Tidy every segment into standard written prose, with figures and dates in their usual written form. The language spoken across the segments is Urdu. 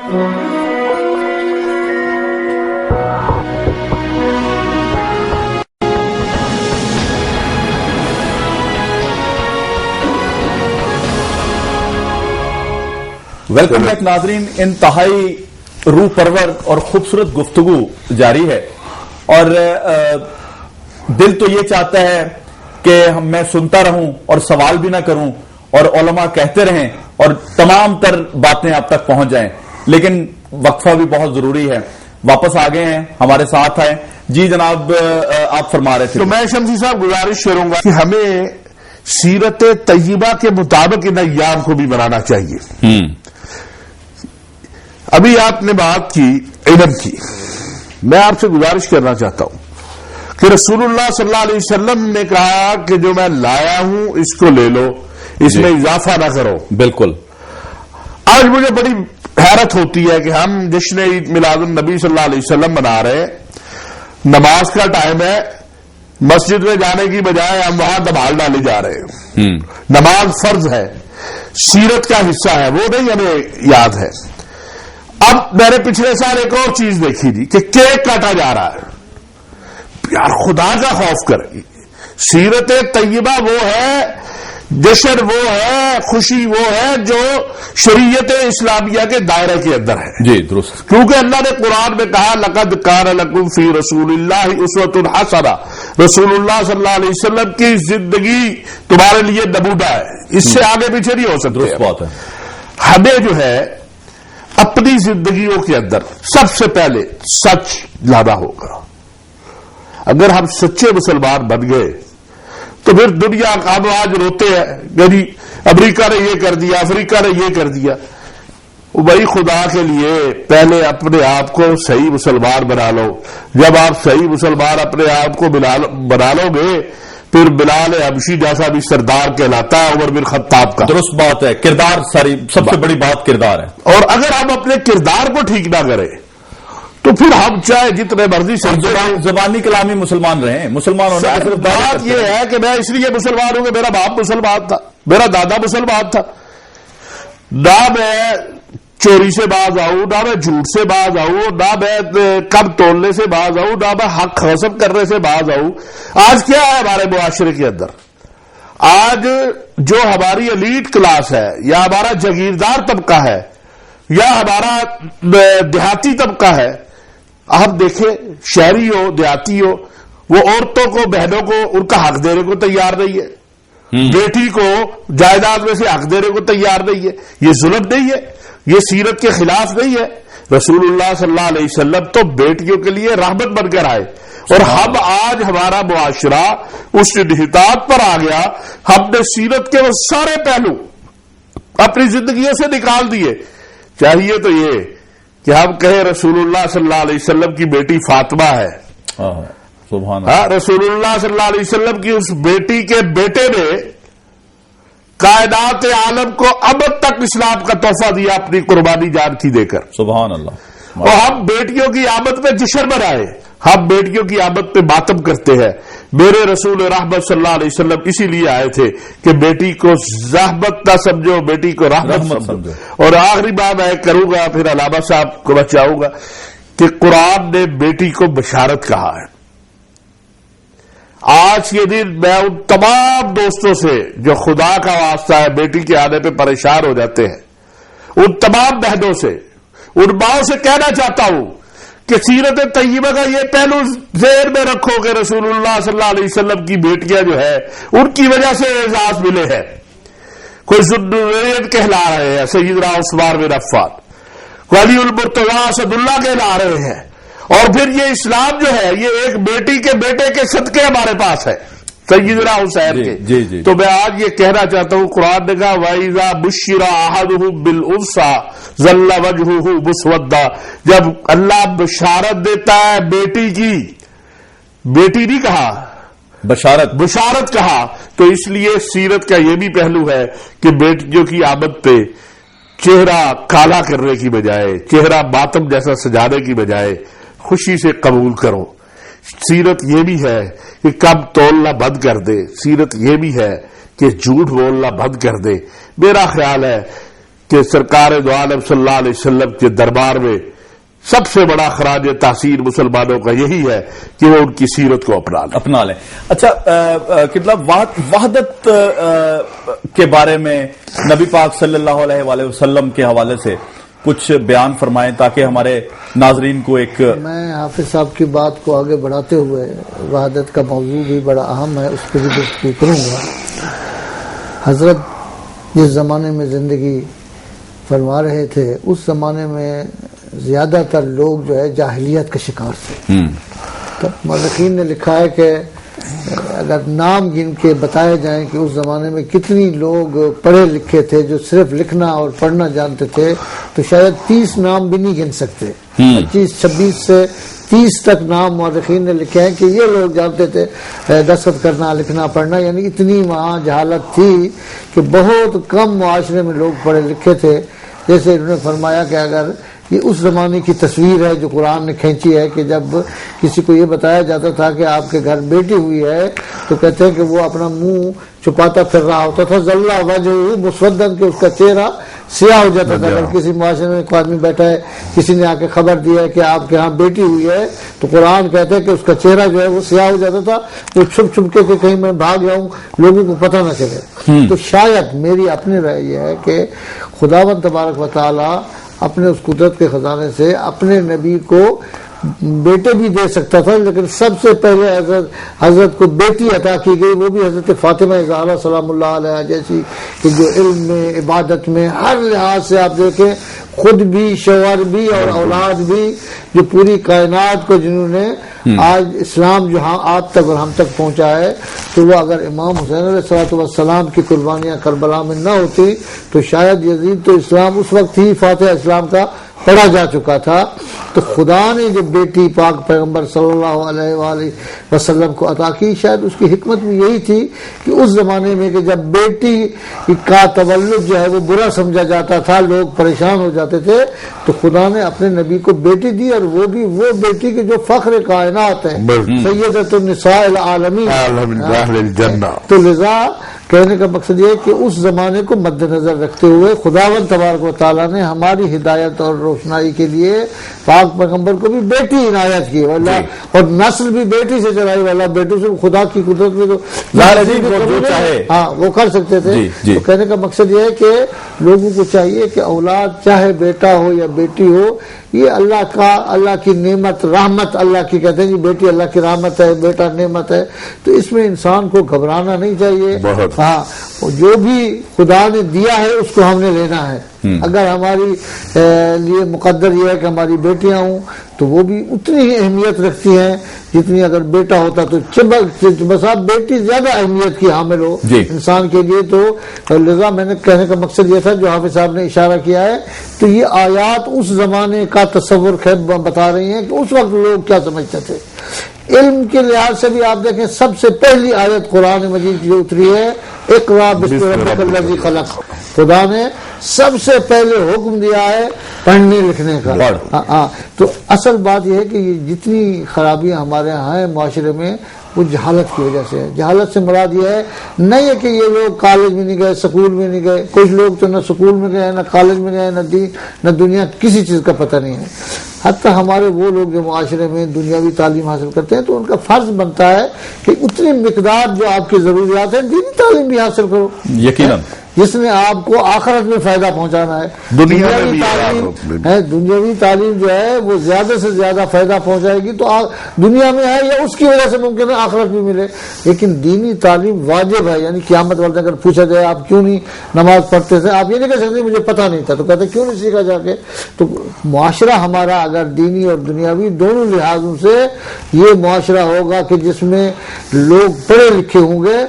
ویلکم بیک ناظرین، انتہائی روح پرور اور خوبصورت گفتگو جاری ہے، اور دل تو یہ چاہتا ہے کہ میں سنتا رہوں اور سوال بھی نہ کروں اور علماء کہتے رہیں اور تمام تر باتیں آپ تک پہنچ جائیں، لیکن وقفہ بھی بہت ضروری ہے۔ واپس آ گئے ہیں، ہمارے ساتھ آئے۔ جی جناب، آپ فرما رہے تھے۔ تو میں شمسی صاحب گزارش کروں گا کہ ہمیں سیرت طیبہ کے مطابق ان ایام کو بھی بنانا چاہیے۔ ابھی آپ نے بات کی علم کی، میں آپ سے گزارش کرنا چاہتا ہوں کہ رسول اللہ صلی اللہ علیہ وسلم نے کہا کہ جو میں لایا ہوں اس کو لے لو، اس میں اضافہ نہ کرو۔ بالکل۔ آج مجھے بڑی حیرت ہوتی ہے کہ ہم جشن عید میلاد النبی صلی اللہ علیہ وسلم منا رہے ہیں، نماز کا ٹائم ہے، مسجد میں جانے کی بجائے ہم وہاں دبال ڈالے جا رہے ہیں۔ نماز فرض ہے، سیرت کا حصہ ہے، وہ نہیں ہمیں یاد ہے۔ اب میں نے پچھلے سال ایک اور چیز دیکھی تھی کہ کیک کاٹا جا رہا ہے۔ یار خدا کا خوف کرے، سیرت طیبہ وہ ہے، جشن وہ ہے، خوشی وہ ہے جو شریعت اسلامیہ کے دائرے کے اندر ہے۔ جی درست، کیونکہ اللہ نے قرآن میں کہا لقد کان لکم فی رسول اللہ اسوۃ حسنہ، رسول اللہ صلی اللہ علیہ وسلم کی زندگی تمہارے لیے نمونہ ہے، اس سے آگے پیچھے نہیں ہو سکتے۔ درست بات ہے۔ ہمیں جو ہے اپنی زندگیوں کے اندر سب سے پہلے سچ لانا ہوگا۔ اگر ہم سچے مسلمان بن گئے تو پھر دنیا کا ہم آج روتے ہیں یعنی امریکہ نے یہ کر دیا، افریقہ نے یہ کر دیا۔ بھائی خدا کے لیے پہلے اپنے آپ کو صحیح مسلمان بنا لو۔ جب آپ صحیح مسلمان اپنے آپ کو بنا لو گے پھر بلال حبشی جیسا بھی سردار کہلاتا ہے عمر بن خطاب کا۔ درست بات ہے، کردار ساری سب سے بڑی بات کردار ہے، اور اگر ہم اپنے کردار کو ٹھیک نہ کریں تو پھر ہم چاہے جتنے مرضی زبانی کلامی مسلمان رہے، مسلمان ہونے کی صرف بات یہ ہے کہ میں اس لیے مسلمان ہوں کہ میرا باپ مسلمان تھا، میرا دادا مسلمان تھا، نہ میں چوری سے باز آؤں، نہ میں جھوٹ سے باز آؤں، نہ میں کم تولنے سے باز آؤں، نہ میں حق غصب کرنے سے باز آؤں۔ آج کیا ہے ہمارے معاشرے کے اندر؟ آج جو ہماری ایلیٹ کلاس ہے یا ہمارا جاگیردار طبقہ ہے یا ہمارا دیہاتی طبقہ ہے، آپ دیکھیں شہری ہو دیہاتی ہو، وہ عورتوں کو بہنوں کو ان کا حق دینے کو تیار نہیں ہے، بیٹی کو جائیداد میں سے حق دینے کو تیار نہیں ہے۔ یہ ظلم نہیں ہے، یہ سیرت کے خلاف نہیں ہے۔ رسول اللہ صلی اللہ علیہ وسلم تو بیٹیوں کے لیے رحمت بن کر آئے، اور ہم آج ہمارا معاشرہ اس انحطاط پر آ گیا، ہم نے سیرت کے وہ سارے پہلو اپنی زندگیوں سے نکال دیے۔ چاہیے تو یہ کہ ہم کہیں رسول اللہ صلی اللہ علیہ وسلم کی بیٹی فاطمہ ہے، سبحان اللہ، رسول اللہ صلی اللہ علیہ وسلم کی اس بیٹی کے بیٹے نے کائنات عالم کو ابد تک اسلام کا تحفہ دیا اپنی قربانی جان کی دے کر۔ سبحان اللہ۔ اور ہم بیٹیوں کی آمد پہ جشن منائے، ہم بیٹیوں کی آمد پہ ماتم کرتے ہیں۔ میرے رسول رحمت صلی اللہ علیہ وسلم اسی لیے آئے تھے کہ بیٹی کو زحمت نہ سمجھو، بیٹی کو رحمت سمجھو۔ اور آخری بات میں کروں گا، پھر علامہ صاحب کو بچاؤں گا، کہ قرآن نے بیٹی کو بشارت کہا ہے۔ آج کے دن میں ان تمام دوستوں سے جو خدا کا واسطہ ہے بیٹی کے آنے پہ پریشان ہو جاتے ہیں، ان تمام بہنوں سے، ان ماؤں سے کہنا چاہتا ہوں کہ سیرت طیبہ کا یہ پہلو ذہن میں رکھو کہ رسول اللہ صلی اللہ علیہ وسلم کی بیٹیاں جو ہے ان کی وجہ سے اعزاز ملے ہیں۔ کوئی ذریعت کہلا رہے ہیں سیدنا عثمان بن عفان، کوئی علی المرتضیٰ اسد اللہ کہلا رہے ہیں، اور پھر یہ اسلام جو ہے یہ ایک بیٹی کے بیٹے کے صدقے ہمارے پاس ہے، سیدنا حسین کے۔ جی تو میں آج یہ کہنا چاہتا ہوں، قرآن نے کہا وَإِذَا بُشِّرَ أَحَدُهُم بِالْأُنثىٰ ظَلَّ وَجْهُهُ مُسْوَدًّا، جب اللہ بشارت دیتا ہے بیٹی کی، بیٹی نہیں کہا بشارت کہا، تو اس لیے سیرت کا یہ بھی پہلو ہے کہ بیٹیوں کی آمد پہ چہرہ کالا کرنے کی بجائے، چہرہ ماتم جیسا سجانے کی بجائے خوشی سے قبول کرو۔ سیرت یہ بھی ہے کہ کم تولنا بند کر دے، سیرت یہ بھی ہے کہ جھوٹ بولنا بند کر دے۔ میرا خیال ہے کہ سرکار دو عالم صلی اللہ علیہ وسلم کے دربار میں سب سے بڑا خراج تحسین مسلمانوں کا یہی ہے کہ وہ ان کی سیرت کو اپنا لیں. اچھا کتنا وحدت کے بارے میں نبی پاک صلی اللہ علیہ وآلہ وسلم کے حوالے سے کچھ بیان فرمائیں تاکہ ہمارے ناظرین کو ایک. میں حافظ صاحب کی بات کو آگے بڑھاتے ہوئے وحدت کا موضوع بھی بڑا اہم ہے، اس پہ بھی گفتگو کروں گا. حضرت جس زمانے میں زندگی فرما رہے تھے اس زمانے میں زیادہ تر لوگ جو ہے جاہلیت کا شکار تھے. تب مورخین نے لکھا ہے کہ اگر نام گن کے بتائے جائیں کہ اس زمانے میں کتنی لوگ پڑھے لکھے تھے جو صرف لکھنا اور پڑھنا جانتے تھے تو شاید 30 نام بھی نہیں گن سکتے. 25-26 سے 30 تک نام مورخین نے لکھے ہیں کہ یہ لوگ جانتے تھے دستخط کرنا لکھنا پڑھنا. یعنی اتنی وہاں جہالت تھی کہ بہت کم معاشرے میں لوگ پڑھے لکھے تھے. جیسے انہوں نے فرمایا کہ اگر یہ اس زمانے کی تصویر ہے جو قرآن نے کھینچی ہے کہ جب کسی کو یہ بتایا جاتا تھا کہ آپ کے گھر بیٹی ہوئی ہے تو کہتے ہیں کہ وہ اپنا منہ چھپاتا پھر رہا ہوتا تھا. ذلّا وجہہ مسودن کہ اس کا چہرہ سیاہ ہو جاتا تھا. اگر کسی معاشرے میں ایک آدمی بیٹھا ہے کسی نے آ کے خبر دیا ہے کہ آپ کے ہاں بیٹی ہوئی ہے تو قرآن کہتے ہیں کہ اس کا چہرہ جو ہے وہ سیاہ ہو جاتا تھا. وہ چھپ چھپ کے کہیں میں بھاگ جاؤں لوگوں کو پتہ نہ چلے. تو شاید میری اپنی رائے یہ ہے کہ خداوند تبارک و تعالی اپنے اس قدرت کے خزانے سے اپنے نبی کو بیٹے بھی دے سکتا تھا، لیکن سب سے پہلے حضرت کو بیٹی عطا کی گئی، وہ بھی حضرت فاطمہ زہرا سلام اللہ علیہ جیسی کہ جو علم میں عبادت میں ہر لحاظ سے آپ دیکھیں خود بھی شوہر بھی اور اولاد بھی جو پوری کائنات کو جنہوں نے آج اسلام جو آپ تک اور ہم تک پہنچا ہے. تو وہ اگر امام حسین علیہ السلام کی قربانیاں کربلا میں نہ ہوتی تو شاید یزید تو اسلام اس وقت ہی فاتح اسلام کا پڑھا جا چکا تھا. تو خدا نے جو بیٹی پاک پیغمبر صلی اللہ علیہ وآلہ وسلم کو عطا کی شاید اس کی حکمت بھی یہی تھی کہ اس زمانے میں کہ جب بیٹی کا تولد جو ہے وہ برا سمجھا جاتا تھا لوگ پریشان ہو جاتے تھے تو خدا نے اپنے نبی کو بیٹی دی اور وہ بھی وہ بیٹی کی جو فخر کائنات ہے سیدۃ النساء العالمین. تو لذا کہنے کا مقصد یہ ہے کہ اس زمانے کو مد نظر رکھتے ہوئے خداوند تبارک و تعالیٰ نے ہماری ہدایت اور روشنائی کے لیے پاک پیغمبر کو بھی بیٹی عنایت کی اور نسل بھی بیٹی سے چلائی والا بیٹوں سے خدا کی قدرت میں تو ہاں وہ کر سکتے تھے. تو کہنے کا مقصد یہ ہے کہ لوگوں کو چاہیے کہ اولاد چاہے بیٹا ہو یا بیٹی ہو یہ اللہ کی نعمت رحمت اللہ کی کہتے ہیں جی بیٹی اللہ کی رحمت ہے بیٹا نعمت ہے. تو اس میں انسان کو گھبرانا نہیں چاہیے. ہاں جو بھی خدا نے دیا ہے اس کو ہم نے لینا ہے. اگر ہماری لیے مقدر یہ ہے کہ ہماری بیٹیاں ہوں تو وہ بھی اتنی ہی اہمیت رکھتی ہیں جتنی اگر بیٹا ہوتا تو بسا بیٹی زیادہ اہمیت کی حامل ہو انسان کے لیے. تو لذا میں نے کہنے کا مقصد یہ تھا جو حافظ صاحب نے اشارہ کیا ہے تو یہ آیات اس زمانے کا تصور خیر بتا رہی ہیں کہ اس وقت لوگ کیا سمجھتے تھے. علم کے لحاظ سے بھی آپ دیکھیں سب سے پہلی آیت قرآن مجید کی جو اتری ہے اقرا بسم ربک الذی خلق. خدا نے سب سے پہلے حکم دیا ہے پڑھنے لکھنے کا. تو اصل بات یہ ہے کہ یہ جتنی خرابیاں ہمارے ہاں ہیں معاشرے میں وہ جہالت کی وجہ سے ہے. جہالت سے مراد یہ ہے نہیں ہے کہ یہ لوگ کالج میں نہیں گئے سکول میں نہیں گئے. کچھ لوگ تو نہ سکول میں گئے نہ کالج میں گئے نہ دنیا کسی چیز کا پتہ نہیں ہے. حتیٰ ہمارے وہ لوگ جو معاشرے میں دنیاوی تعلیم حاصل کرتے ہیں تو ان کا فرض بنتا ہے کہ اتنی مقدار جو آپ کی ضروریات ہیں دینی تعلیم بھی حاصل کرو یقیناً جس نے آپ کو آخرت میں فائدہ پہنچانا ہے. دنیاوی تعلیم جو ہے وہ زیادہ سے زیادہ فائدہ پہنچائے گی تو دنیا میں ہے یا اس کی وجہ سے ممکن ہے آخرت بھی ملے. لیکن دینی تعلیم واجب ہے. یعنی قیامت والے اگر پوچھا جائے آپ کیوں نہیں نماز پڑھتے تھے آپ یہ نہیں کہہ سکتے مجھے پتہ نہیں تھا تو کہتے کیوں نہیں سیکھا جا کے. تو معاشرہ ہمارا اگر دینی اور دنیاوی دونوں لحاظوں سے یہ معاشرہ ہوگا کہ جس میں لوگ پڑھے لکھے ہوں گے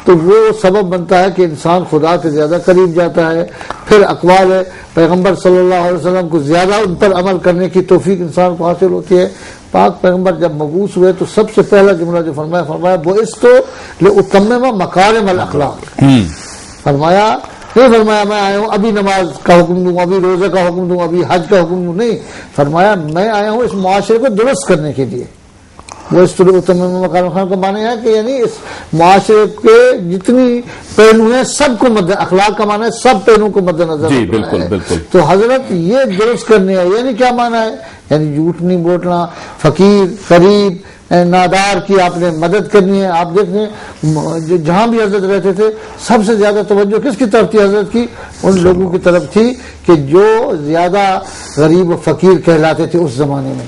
تو وہ سبب بنتا ہے کہ انسان خدا کے زیادہ قریب جاتا ہے. پھر اقوال پیغمبر صلی اللہ علیہ وسلم کو زیادہ ان پر عمل کرنے کی توفیق انسان کو حاصل ہوتی ہے. پاک پیغمبر جب مبعوث ہوئے تو سب سے پہلا جملہ جو فرمایا بعثت لأتمم مکارم الاخلاق. فرمایا نہیں فرمایا میں آیا ہوں ابھی نماز کا حکم دوں ابھی روزے کا حکم دوں ابھی حج کا حکم دوں. نہیں فرمایا میں آیا ہوں اس معاشرے کو درست کرنے کے لیے. وہ اس طرح اتمم مکارم خان کا معنی ہے کہ یعنی اس معاشرے کے جتنی پہلو ہیں سب کو اخلاق کا معنی ہے سب پہلوؤں کو مد نظر جی بالکل بالکل. تو حضرت یہ درست کرنے ہے یعنی کیا معنی ہے یعنی جھوٹ نہیں بولنا فقیر غریب نادار کی آپ نے مدد کرنی ہے. آپ دیکھیں جہاں بھی حضرت رہتے تھے سب سے زیادہ توجہ کس کی طرف تھی حضرت کی ان لوگوں کی طرف تھی کہ جو زیادہ غریب و فقیر کہلاتے تھے اس زمانے میں.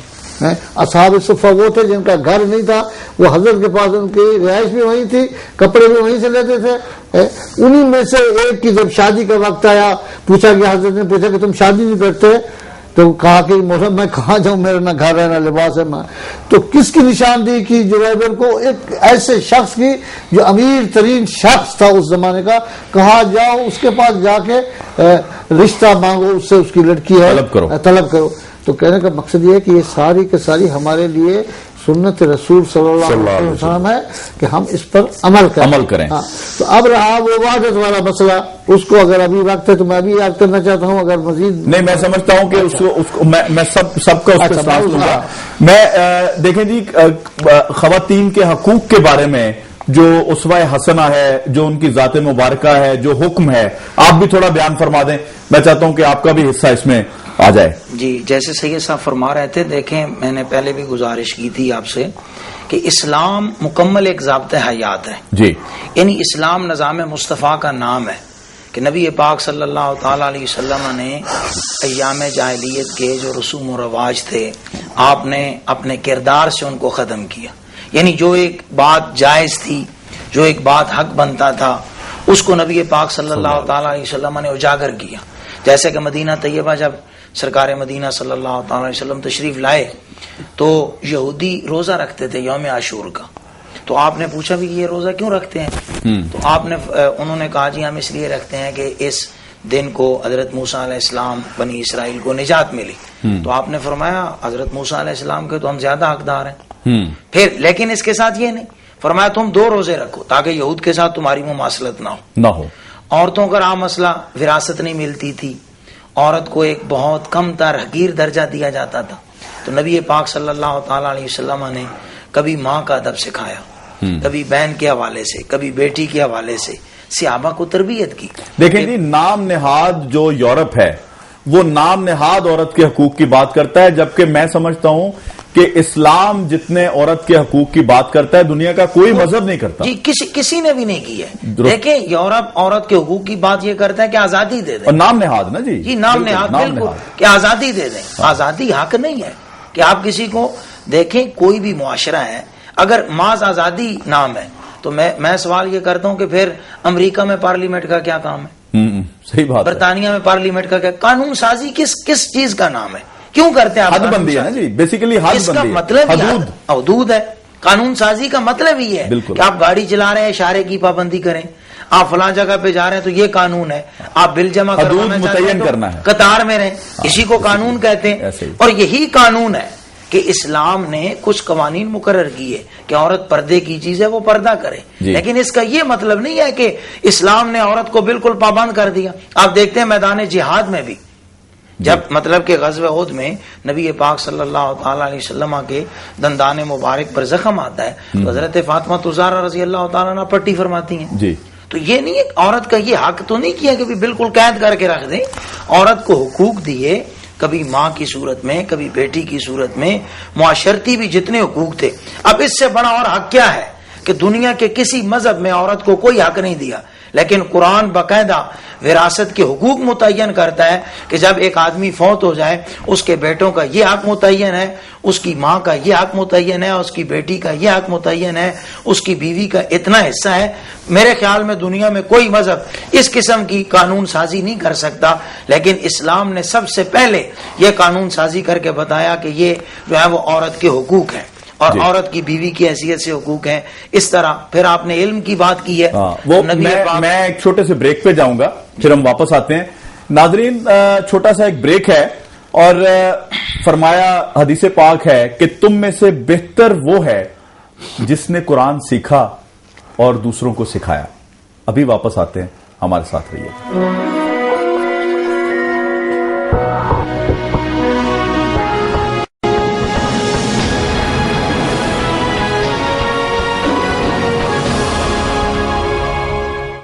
اصحاب صفہ وہ تھے جن کا گھر نہیں تھا وہ حضرت کے پاس ان کی رہائش بھی وہیں تھی کپڑے بھی وہیں سے لیتے تھے. انہی میں سے ایک کی جب شادی کا وقت آیا پوچھا گیا حضرت نے پوچھا کہ تم شادی نہیں کرتے تو کہا کہ موسم میں کہاں جاؤں میرا نہ گھر ہے نہ لباس ہے. تو کس کی نشاندہی کی جویبر کو ایک ایسے شخص کی جو امیر ترین شخص تھا اس زمانے کا. کہا جاؤ اس کے پاس جا کے رشتہ مانگو اس سے اس کی لڑکی ہے طلب کرو. تو کہنے کا مقصد یہ ہے کہ یہ ساری کے ساری ہمارے لیے سنت رسول صلی اللہ علیہ وسلم ہے کہ ہم اس پر عمل کریں. تو اب رہا وہ وحدت والا مسئلہ اس کو اگر ابھی وقت ہے تو میں ابھی یاد کرنا چاہتا ہوں اگر مزید نہیں میں سمجھتا ہوں کہ اس کو میں سب کا اس پہ دوں گا. میں دیکھیں جی خواتین کے حقوق کے بارے میں جو اسوہ حسنہ ہے جو ان کی ذات مبارکہ ہے جو حکم ہے آپ بھی تھوڑا بیان فرما دیں. میں چاہتا ہوں کہ آپ کا بھی حصہ اس میں آ جائے. جی جیسے سید صاحب فرما رہے تھے دیکھیں میں نے پہلے بھی گزارش کی تھی آپ سے کہ اسلام مکمل ایک ضابطہ حیات ہے. جی یعنی اسلام نظام مصطفیٰ کا نام ہے کہ نبی پاک صلی اللہ تعالی علیہ وسلم نے ایام جاہلیت کے جو رسوم و رواج تھے آپ نے اپنے کردار سے ان کو ختم کیا. یعنی جو ایک بات جائز تھی جو ایک بات حق بنتا تھا اس کو نبی پاک صلی اللہ تعالی علیہ وسلم نے اجاگر کیا. جیسے کہ مدینہ طیبہ جب سرکار مدینہ صلی اللہ تعالی علیہ وسلم تشریف لائے تو یہودی روزہ رکھتے تھے یوم عاشور کا. تو آپ نے پوچھا بھی یہ روزہ کیوں رکھتے ہیں؟ تو انہوں نے کہا جی ہم اس لیے رکھتے ہیں کہ اس دن کو حضرت موسیٰ علیہ السلام بنی اسرائیل کو نجات ملی. تو آپ نے فرمایا حضرت موسیٰ علیہ السلام کے تو ہم زیادہ حقدار ہیں. پھر لیکن اس کے ساتھ یہ نہیں فرمایا تم 2 روزے رکھو تاکہ یہود کے ساتھ تمہاری مماثلت نہ ہو. عورتوں کا عام مسئلہ وراثت نہیں ملتی تھی عورت کو ایک بہت کم تر حقیر درجہ دیا جاتا تھا. تو نبی پاک صلی اللہ تعالی علیہ وسلم نے کبھی ماں کا ادب سکھایا کبھی بہن کے حوالے سے کبھی بیٹی کے حوالے سے صحابہ کو تربیت کی. دیکھیں جی نام نہاد جو یورپ ہے وہ نام نہاد عورت کے حقوق کی بات کرتا ہے جبکہ میں سمجھتا ہوں کہ اسلام جتنے عورت کے حقوق کی بات کرتا ہے دنیا کا کوئی مذہب نہیں کرتا. جی کسی نے بھی نہیں کی ہے. دیکھیں یورپ عورت کے حقوق کی بات یہ کرتا ہے کہ آزادی دے دیں اور نام نہاد نا جی نام نہاد بالکل کہ آزادی دے دیں. آزادی حق نہیں ہے کہ آپ کسی کو دیکھیں کوئی بھی معاشرہ ہے اگر محض آزادی نام ہے تو میں سوال یہ کرتا ہوں کہ پھر امریکہ میں پارلیمنٹ کا کیا کام ہے؟ صحیح بات. برطانیہ میں پارلیمنٹ کا کیا قانون سازی کس چیز کا نام ہے کیوں کرتے ہیں؟ حد بندی ہے نا جی بیسیکلی اس کا مطلب حدود ہے. قانون سازی کا مطلب ہی ہے کہ آپ گاڑی چلا رہے ہیں اشارے کی پابندی کریں آپ فلاں جگہ پہ جا رہے ہیں تو یہ قانون ہے آپ بل جمع کرنا ہے قطار میں رہیں اسی کو قانون کہتے ہیں. اور یہی قانون ہے کہ اسلام نے کچھ قوانین مقرر کیے کہ عورت پردے کی چیز ہے وہ پردہ کرے لیکن اس کا یہ مطلب نہیں ہے کہ اسلام نے عورت کو بالکل پابند کر دیا. آپ دیکھتے ہیں میدان جہاد میں بھی جب مطلب کہ غزوہ احد میں نبی پاک صلی اللہ تعالی علیہ وسلم کے دندان مبارک پر زخم آتا ہے تو حضرت فاطمہ الزہرا رضی اللہ تعالیٰ عنہ پٹی فرماتی ہیں. جی تو یہ نہیں ہے عورت کا یہ حق تو نہیں کیا کہ بالکل قید کر کے رکھ دیں. عورت کو حقوق دیے کبھی ماں کی صورت میں کبھی بیٹی کی صورت میں معاشرتی بھی جتنے حقوق تھے. اب اس سے بڑا اور حق کیا ہے کہ دنیا کے کسی مذہب میں عورت کو کوئی حق نہیں دیا لیکن قرآن باقاعدہ وراثت کے حقوق متعین کرتا ہے کہ جب ایک آدمی فوت ہو جائے اس کے بیٹوں کا یہ حق متعین ہے اس کی ماں کا یہ حق متعین ہے اس کی بیٹی کا یہ حق متعین ہے اس کی بیوی کا اتنا حصہ ہے. میرے خیال میں دنیا میں کوئی مذہب اس قسم کی قانون سازی نہیں کر سکتا لیکن اسلام نے سب سے پہلے یہ قانون سازی کر کے بتایا کہ یہ جو ہے وہ عورت کے حقوق ہیں اور عورت کی بیوی کی حیثیت سے حقوق ہیں. اس طرح پھر آپ نے علم کی بات کی ہے وہ میں ایک چھوٹے سے بریک پہ جاؤں گا پھر ہم واپس آتے ہیں. ناظرین چھوٹا سا ایک بریک ہے اور فرمایا حدیث پاک ہے کہ تم میں سے بہتر وہ ہے جس نے قرآن سیکھا اور دوسروں کو سکھایا. ابھی واپس آتے ہیں ہمارے ساتھ رہیے.